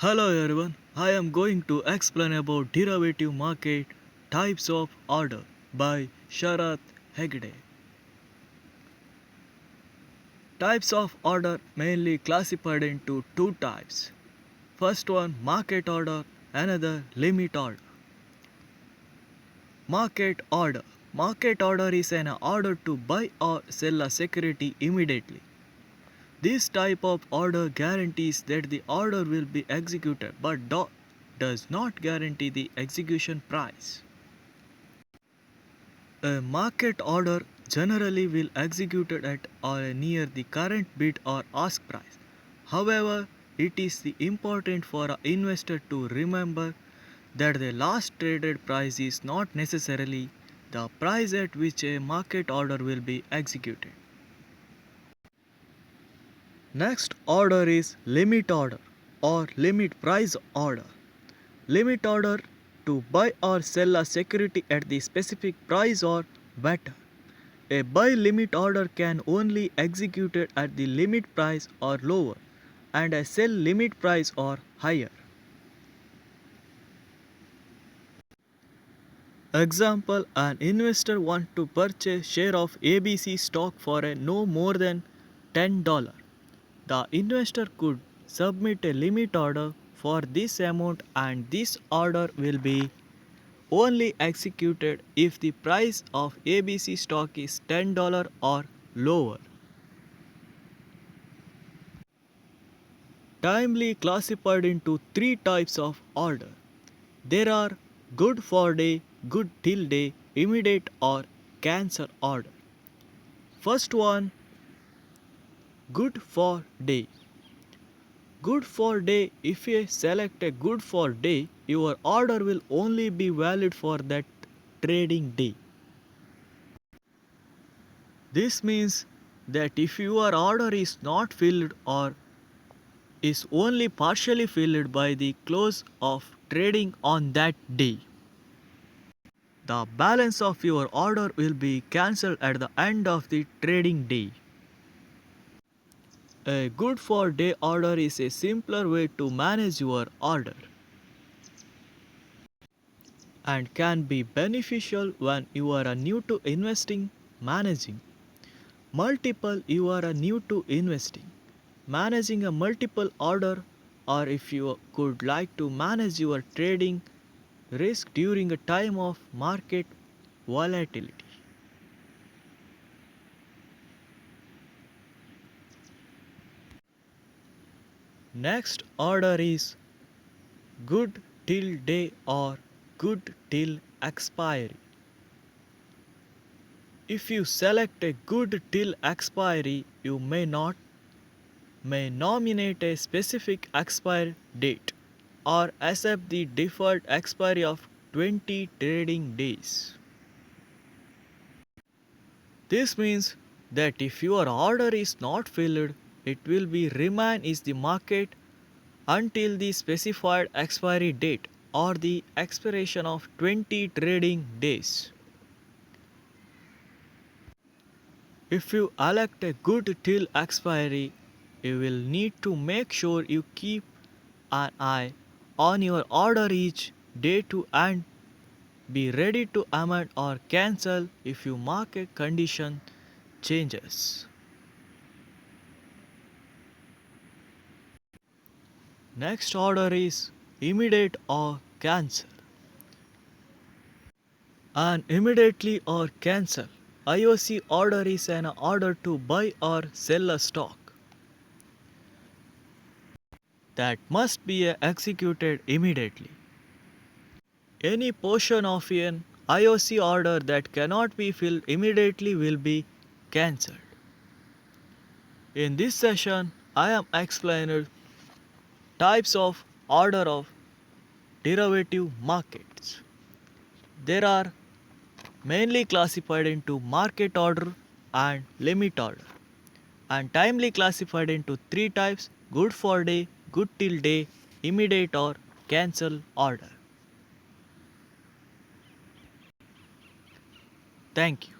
Hello everyone, I am going to explain about derivative market types of order by Sharath Hegde. Types of order mainly classified into two types. First one market order, another limit order. Market order. Market order is an order to buy or sell a security immediately. This type of order guarantees that the order will be executed but does not guarantee the execution price. A market order generally will execute at or near the current bid or ask price. However, it is important for an investor to remember that the last traded price is not necessarily the price at which a market order will be executed. Next order is limit order or limit price order. Limit order to buy or sell a security at the specific price or better. A buy limit order can only execute it at the limit price or lower and a sell limit price or higher. Example, an investor wants to purchase share of ABC stock for a no more than $10. The investor could submit a limit order for this amount and this order will be only executed if the price of ABC stock is $10 or lower. Timely classified into three types of order. There are good for day, good till day, immediate or cancel order. First one, good for day. Good for day, if you select a good for day, your order will only be valid for that trading day. This means that if your order is not filled or is only partially filled by the close of trading on that day, the balance of your order will be cancelled at the end of the trading day. A good for day order is a simpler way to manage your order and can be beneficial when you are new to investing, managing. Multiple, you are new to investing. Managing a multiple order, or if you could like to manage your trading risk during a time of market volatility. Next order is good till day or good till expiry. If you select a good till expiry, you may nominate a specific expiry date or accept the default expiry of 20 trading days. This means that if your order is not filled, it will be remain in the market until the specified expiry date or the expiration of 20 trading days. If you elect a good till expiry, you will need to make sure you keep an eye on your order each day to and be ready to amend or cancel if your market condition changes. Next order is immediate or cancel. An immediately or cancel IOC order is an order to buy or sell a stock that must be executed immediately. Any portion of an IOC order that cannot be filled immediately will be cancelled. In this session, I am explaining types of order of derivative markets. There are mainly classified into market order and limit order, and timely classified into three types: good for day, good till day, immediate or cancel order. Thank you.